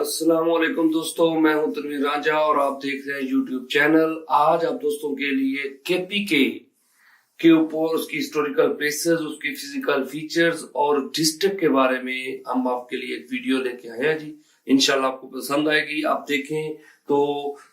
अस्सलाम वालेकुम दोस्तों, मैं हूं तनवीर रांझा और आप देख रहे हैं यूट्यूब चैनल। आज आप दोस्तों के लिए केपीके के ऊपर उसकी हिस्टोरिकल प्लेसेस, उसकी फिजिकल फीचर्स और डिस्ट्रिक्ट के बारे में हम आपके लिए एक वीडियो लेके आए हैं जी। इंशाल्लाह आपको पसंद आएगी। आप देखें तो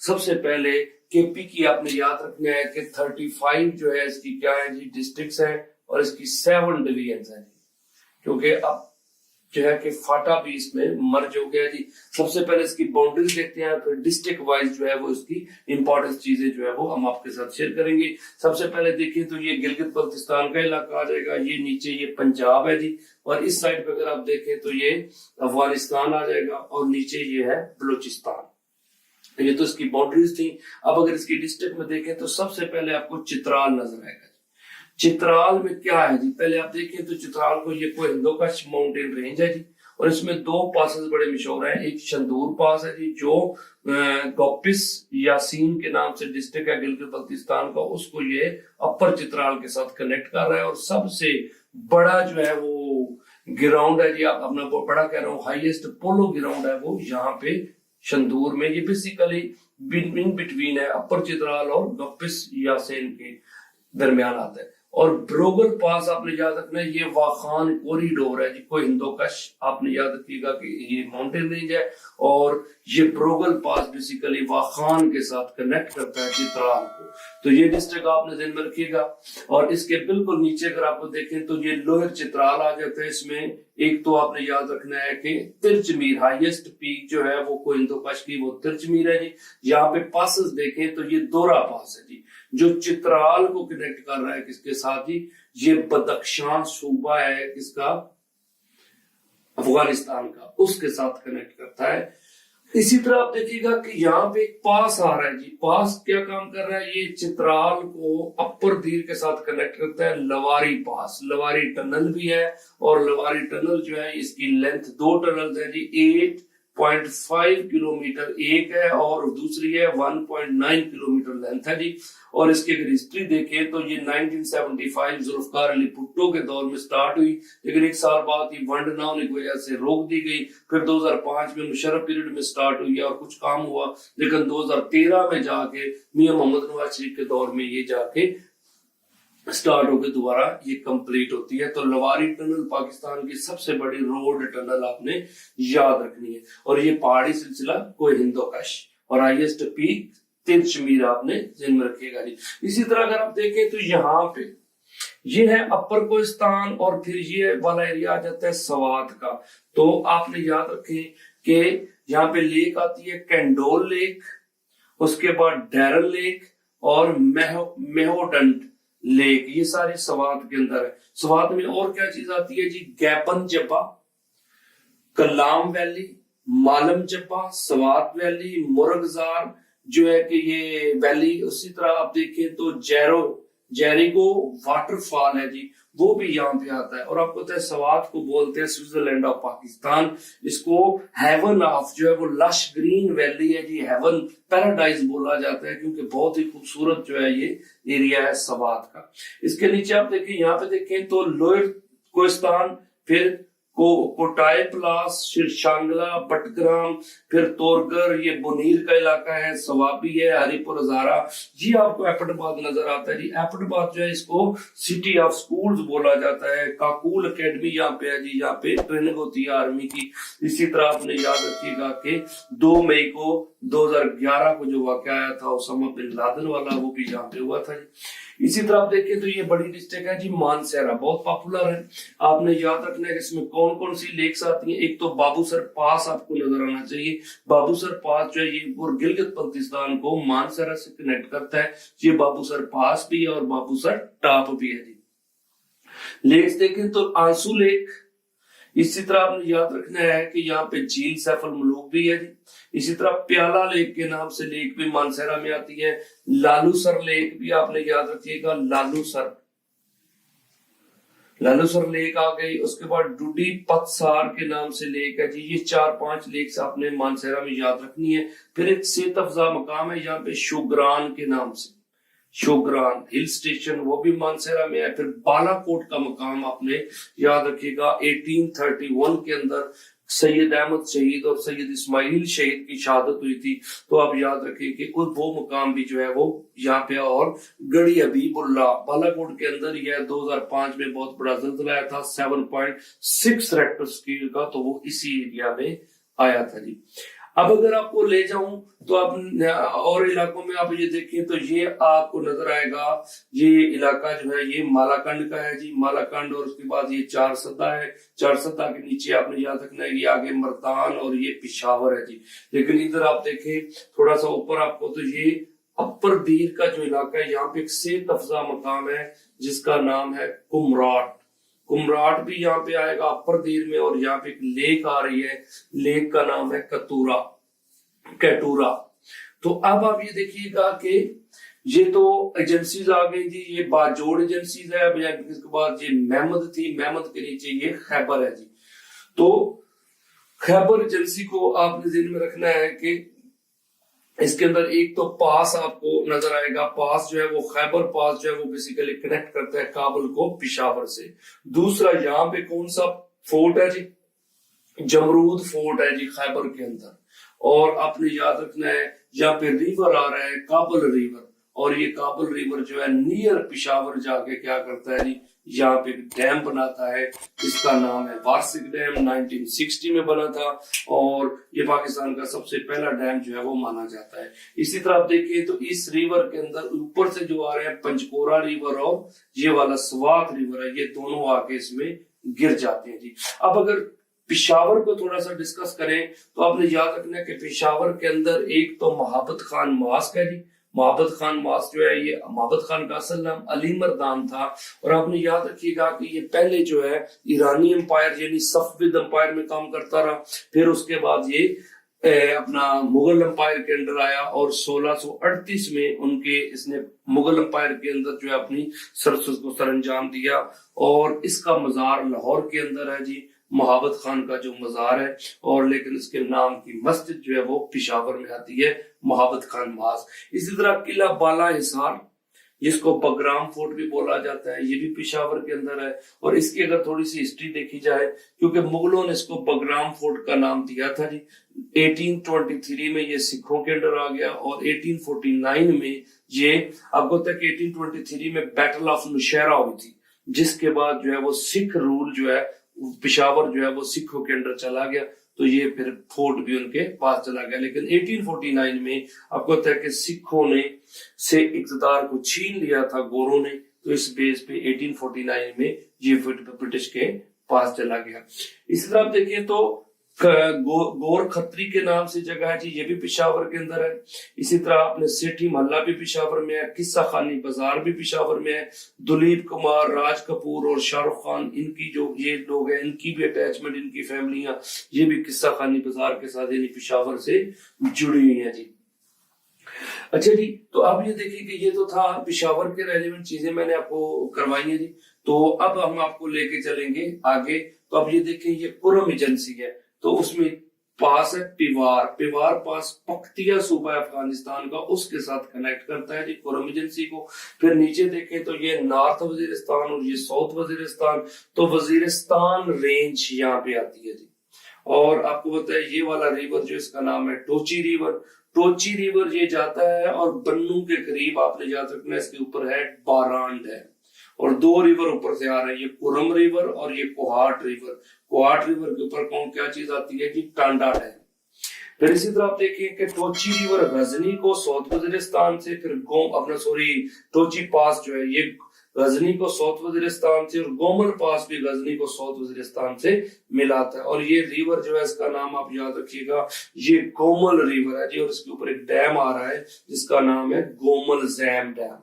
सबसे पहले केपी की आपने याद रखना है कि 35 जो है इसकी क्या है जी डिस्ट्रिक्ट्स हैं और इसकी 7 डिवीजन है जी, क्योंकि अब जो है कि फाटा भी इसमें मर्ज हो गया जी। सबसे पहले इसकी बाउंड्रीज देखते हैं, फिर डिस्ट्रिक्ट वाइज जो है वो इसकी इंपॉर्टेंट चीजें जो है वो हम आपके साथ शेयर करेंगे। सबसे पहले देखिए तो ये गिलगित बल्तिस्तान का इलाका आ जाएगा, ये नीचे ये पंजाब है जी, और इस साइड पे अगर आप देखें तो ये अफगानिस्तान आ जाएगा और नीचे ये है बलूचिस्तान। ये तो इसकी बाउंड्रीज थी। अब अगर इसकी डिस्ट्रिक्ट में देखें तो सबसे पहले आपको चित्राल नजर आएगा। चित्राल में क्या है जी, पहले आप देखें तो चित्राल को ये कोई हिंदोकश माउंटेन रेंज है जी, और इसमें 2 पासेस बड़े मशहूर हैं। एक शंदूर पास है जी जो गोपिस यासीन के नाम से डिस्ट्रिक्ट है गिलगित बल्तिस्तान का, उसको ये अपर चित्राल के साथ कनेक्ट कर रहा है। और सबसे बड़ा जो है वो ग्राउंड है जी, आप अपना बड़ा कह रहा हूँ, हाईएस्ट पोलो ग्राउंड है वो यहाँ पे शंदूर में। ये बेसिकली बिटवीन है अपर चित्राल और गोपिस यासीन के दरमियान आता है। और ब्रोगल पास आपने याद रखना है, ये वाखान कॉरिडोर है जी, कोई हिंदोकश आपने याद रखिएगा कि ये माउंटेन रेंज है, और ये ब्रोगल पास बेसिकली वाखान के साथ कनेक्ट करता है चित्राल को। तो ये डिस्ट्रिक्ट आपने ध्यान में रखिएगा। और इसके बिल्कुल नीचे अगर आपको देखें तो ये लोअर चित्राल आ जाता है। इसमें एक तो आपने याद रखना है कि तिरचमीर हाईएस्ट पीक जो है वो कोई हिंदोकश की वो तिरचमीर है जी। यहाँ पे पासेस देखें तो ये दोरा पास है जी, जो चित्राल को कनेक्ट कर रहा है किसके साथ जी, ये बदख्शान सूबा है किसका, अफगानिस्तान का, उसके साथ कनेक्ट करता है। इसी तरह आप देखिएगा कि यहाँ पे एक पास आ रहा है जी। पास क्या काम कर रहा है, ये चित्राल को अपर दीर के साथ कनेक्ट करता है, लवारी पास। लवारी टनल भी है, और लवारी टनल जो है इसकी लेंथ 2 टनल है जी, 8.5 किलोमीटर एक है और दूसरी है 1.9 किलोमीटर लेंथ है जी। और इसकी अगर हिस्ट्री देखें तो ये 1975 जुल्फकार अली भुट्टो के दौर में स्टार्ट हुई, लेकिन 1 साल बाद ये वंड ना होने की वजह से रोक दी गई। फिर 2005 में मुशर्रफ पीरियड में स्टार्ट हुई और कुछ काम हुआ, लेकिन 2013 में जाके मियां मोहम्मद नवाज शरीफ के दौर में ये जाके स्टार्ट होकर दोबारा ये कंप्लीट होती है। तो लवारी टनल पाकिस्तान की सबसे बड़ी रोड टनल आपने याद रखनी है। और ये पहाड़ी सिलसिला कोई हिंदोकश और हाईएस्ट पीक तिरचमीर आपने ध्यान में रखिएगा जी। इसी तरह अगर आप देखें तो यहाँ पे ये है अपर कोहिस्तान, और फिर ये वाला एरिया आ जाता है सवात का। तो आपने याद रखें कि यहाँ पे लेक आती है कैंडोल लेक, उसके बाद डैरल लेक और मेहोडंट लेक, ये सारी सवात के अंदर है। सवात में और क्या चीज आती है जी, गैपन जब्बा, कलाम वैली, मालम जब्बा, सवात वैली, मुरगजार जो है कि ये वैली। उसी तरह आप देखें तो जेरिगो वाटरफॉल है जी, वो भी यहाँ पे आता है। और आपको पता है सवात को बोलते हैं स्विट्जरलैंड ऑफ पाकिस्तान। इसको हेवन ऑफ जो है वो लश ग्रीन वैली है जी, हेवन पैराडाइज बोला जाता है, क्योंकि बहुत ही खूबसूरत जो है ये एरिया है सवात का। इसके नीचे आप देखें, यहाँ पे देखें तो लोअर कोहिस्तान, फिर कोटाई प्लास, फिर शांगला, बटग्राम, फिर तोरगर, ये बुनीर का इलाका है, सवाबी है, हरिपुर हजारा। ये आपको एबटाबाद नजर आता है जी। एबटाबाद जो है इसको सिटी ऑफ स्कूल्स बोला जाता है। काकूल एकेडमी यहाँ पे है जी, यहाँ पे ट्रेनिंग होती है आर्मी की। इसी तरह आपने याद रखिएगा कि 2 मई को 2011 को जो वाकया आया था ओसामा बिन लादेन वाला, वो भी यहाँ पे हुआ था जी। इसी तरह आप देखें तो ये बड़ी डिस्ट्रिक्ट है जी मानसेरा, बहुत पॉपुलर है। आपने याद रखना है कि इसमें कौन कौन सी लेक्स आती हैं। एक तो बाबूसर पास आपको नजर आना चाहिए। बाबूसर पास जो है ये और गिलगित बल्तिस्तान को मानसेरा से कनेक्ट करता है। ये बाबूसर पास भी है और बाबूसर टॉप भी है जी। लेक्स देखें तो आंसू लेक, इसी तरह आपने याद रखना है कि यहाँ पे झील सैफुल मलूक भी है जी। इसी तरह प्याला लेक के नाम से लेक भी मानसेरा में आती है। लालूसर लेक भी आपने याद रखिएगा, लालूसर लेक आ गई। उसके बाद डूडी पतसार के नाम से लेक है जी। ये 4-5 लेक्स आपने मानसेरा में याद रखनी है। फिर एक सेहत अफजा मकाम है यहाँ पे शोगरान के नाम से, शोगरान हिल स्टेशन, वो भी मानसेरा में है। फिर बालाकोट का मकाम आपने याद रखिएगा, 1831 के अंदर سید احمد شہید اور سید اسماعیل شہید کی شہادت ہوئی تھی، تو آپ یاد رکھیں کہ وہ مقام بھی جو ہے وہ یہاں پہ، اور گڑھی حبیب اللہ بالا کوٹ کے اندر یہ 2005 میں بہت بڑا زلزلہ آیا تھا 7.6 ریکٹر اسکیل کا، تو وہ اسی ایریا میں آیا تھا جی۔ اب اگر آپ کو لے جاؤں تو آپ اور علاقوں میں آپ یہ دیکھیں تو یہ آپ کو نظر آئے گا، یہ علاقہ جو ہے یہ مالاکنڈ کا ہے جی، مالاکنڈ، اور اس کے بعد یہ چار سدہ ہے، چار سدہ کے نیچے آپ نے یاد رکھنا ہے یہ آگے مردان اور یہ پشاور ہے جی۔ لیکن ادھر آپ دیکھیں تھوڑا سا اوپر آپ کو، تو یہ اپر دیر کا جو علاقہ ہے، یہاں پہ ایک صحت افزا مقام ہے جس کا نام ہے کمراٹ۔ کمراٹ بھی یہاں پہ آئے گا اپر دیر میں، اور یہاں پہ ایک لیک آ رہی ہے، لیک کا نام ہے کیٹورا۔ تو اب آپ یہ دیکھیے گا کہ یہ تو ایجنسیز آ گئی جی، یہ باجوڑ ایجنسیز ہے، اب اس کے بعد یہ محمد تھی، محمد کے نیچے یہ خیبر ہے جی۔ تو خیبر ایجنسی کو آپ نے ذہن میں رکھنا ہے کہ اس کے اندر ایک تو پاس آپ کو نظر آئے گا، پاس جو ہے وہ خیبر پاس جو ہے وہ بیسیکلی کنیکٹ کرتا ہے کابل کو پشاور سے۔ دوسرا یہاں پہ کون سا فورٹ ہے جی؟ جمرود فورٹ ہے جی خیبر کے اندر، اور آپ نے یاد رکھنا ہے یہاں پہ ریور آ رہا ہے کابل ریور، اور یہ کابل ریور جو ہے نیئر پشاور جا کے کیا کرتا ہے جی، یہاں پہ ڈیم بناتا ہے، اس کا نام ہے وارسک ڈیم، 1960 میں بنا تھا، اور یہ پاکستان کا سب سے پہلا ڈیم جو ہے وہ مانا جاتا ہے۔ اسی طرح آپ دیکھیں تو اس ریور کے اندر اوپر سے جو آ رہے ہیں پنچکورا ریور اور یہ والا سوات ریور ہے، یہ دونوں آ کے اس میں گر جاتے ہیں جی۔ اب اگر پشاور کو تھوڑا سا ڈسکس کریں تو آپ نے یاد رکھنا ہے کہ پشاور کے اندر ایک تو محبت خان ماسک ہے جی۔ محبت خان ماسک جو ہے، یہ محبت خان کا اصل نام علی مردان تھا، اور آپ نے یاد رکھیے گا کہ یہ پہلے جو ہے ایرانی امپائر یعنی صفوید امپائر میں کام کرتا رہا، پھر اس کے بعد یہ اپنا مغل امپائر کے اندر آیا، اور 1638 میں اس نے مغل امپائر کے اندر جو ہے اپنی سرسد کو سر انجام دیا، اور اس کا مزار لاہور کے اندر ہے جی، محبت خان کا جو مزار ہے، اور لیکن اس کے نام کی مسجد جو ہے وہ پشاور میں آتی ہے، محبت خان ماسک۔ اسی طرح قلعہ بالا حصار جس کو بگرام فورٹ بھی بولا جاتا ہے، یہ بھی پشاور کے اندر ہے، اور اس کی اگر تھوڑی سی ہسٹری دیکھی جائے، کیونکہ مغلوں نے اس کو بگرام فورٹ کا نام دیا تھا جی، 1823 میں یہ سکھوں کے اندر آ گیا، اور 1849 میں یہ آپ کو تک 1823 میں بیٹل آف نوشہرہ ہوئی تھی، جس کے بعد جو ہے وہ سکھ رول جو ہے پشاور جو ہے وہ سکھوں کے اندر چلا گیا، تو یہ پھر فورٹ بھی ان کے پاس چلا گیا۔ لیکن 1849 میں آپ کو پتہ ہے کہ سکھوں نے سے اقتدار کو چھین لیا تھا گوروں نے، تو اس بیس پہ 1849 میں یہ برٹش کے پاس چلا گیا۔ اسی طرح آپ دیکھیں تو گور کھتری کے نام سے جگہ ہے جی، یہ بھی پشاور کے اندر ہے۔ اسی طرح آپ نے سیٹھی محلہ بھی پشاور میں ہے، قصہ خانی بازار بھی پشاور میں ہے، دلیپ کمار، راج کپور اور شاہ رخ خان، ان کی جو یہ لوگ ہیں ان کی بھی اٹیچمنٹ، ان کی فیملیاں یہ بھی قصہ خانی بازار کے ساتھ یعنی پشاور سے جڑی ہوئی ہیں جی۔ اچھا جی، تو آپ یہ دیکھیں کہ یہ تو تھا پشاور کے ریلیونٹ چیزیں میں نے آپ کو کروائی ہیں جی۔ تو اب ہم آپ کو لے کے چلیں گے آگے، تو اب یہ دیکھیں یہ کرم ایجنسی ہے، تو اس میں پاس ہے پیوار پاس پختیا صوبہ افغانستان کا، اس کے ساتھ کنیکٹ کرتا ہے جی کرم ایجنسی کو۔ پھر نیچے دیکھیں تو یہ نارتھ وزیرستان اور یہ ساؤتھ وزیرستان، تو وزیرستان رینج یہاں پہ آتی ہے جی۔ اور آپ کو پتہ ہے یہ والا ریور جو اس کا نام ہے ٹوچی ریور یہ جاتا ہے، اور بنو کے قریب آپ نے یاد رکھنا ہے اس کے اوپر ہے بارانڈ ہے، اور دو ریور اوپر سے آ رہے ہیں، یہ کرم ریور اور یہ کوہاٹ ریور کے اوپر کون کیا چیز آتی ہے جی، ٹانڈا ڈیم۔ پھر اسی طرح آپ دیکھیں کہ ٹوچی ریور غزنی کو ساؤتھ وزیرستان سے، پھر ٹوچی پاس جو ہے یہ غزنی کو ساؤتھ وزیرستان سے، اور گومل پاس بھی غزنی کو ساؤتھ وزیرستان سے ملاتا ہے، اور یہ ریور جو ہے اس کا نام آپ یاد رکھیے گا، یہ گومل ریور ہے جی، اور اس کے اوپر ایک ڈیم آ رہا ہے جس کا نام ہے گومل زیم ڈیم۔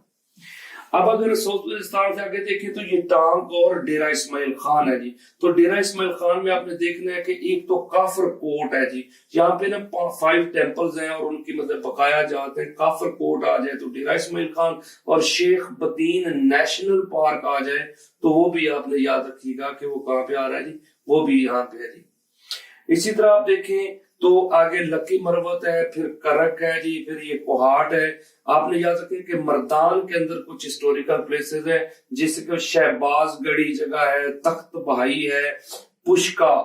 اب اگر ساؤتھ وزیرستان سے آگے دیکھیں تو یہ ٹانک اور ڈیرہ اسماعیل خان ہے جی۔ تو ڈیرہ اسماعیل خان میں آپ نے دیکھنا ہے کہ ایک تو کافر کوٹ ہے جی، یہاں پہ نا 5 ٹیمپلز ہیں، اور ان کی مطلب بقایا جاتے ہیں۔ کافر کوٹ آ جائے تو ڈیرہ اسماعیل خان، اور شیخ بدین نیشنل پارک آ جائے تو وہ بھی آپ نے یاد رکھیے گا کہ وہ کہاں پہ آ رہا ہے جی، وہ بھی یہاں پہ ہے جی۔ اسی طرح آپ دیکھیں تو آگے لکی مروت ہے، پھر کرک ہے جی، پھر یہ کوہاٹ ہے۔ آپ نے یاد رکھیں کہ مردان کے اندر کچھ ہسٹوریکل پلیسز ہیں، جس کے شہباز گڑھی جگہ ہے، تخت بہائی ہے، پشکا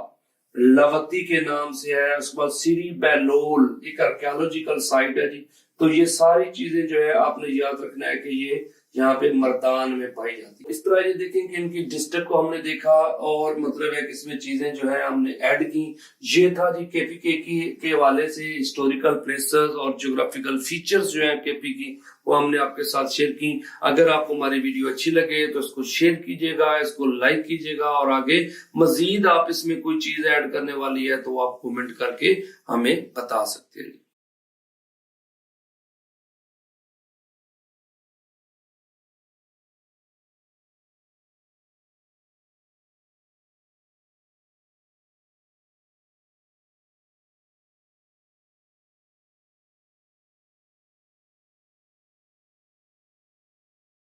लवती के नाम से है, उसके बाद सिरी बैलोल एक आर्कियोलॉजिकल साइट है जी। तो ये सारी चीजें जो है आपने याद रखना है कि ये यहाँ पे मर्दान में पाई जाती है। इस तरह ये देखें कि इनकी डिस्ट्रिक्ट को हमने देखा और मतलब है कि इसमें चीजें जो है हमने ऐड की। ये था जी केपीके के हवाले से हिस्टोरिकल प्लेसेस और ज्योग्राफिकल फीचर्स जो है केपी की, वो हमने आपके साथ शेयर की। अगर आपको हमारी वीडियो अच्छी लगे तो इसको शेयर कीजिएगा, इसको लाइक कीजिएगा, और आगे मजीद आप इसमें कोई चीज ऐड करने वाली है तो आप कमेंट करके हमें बता सकते हैं।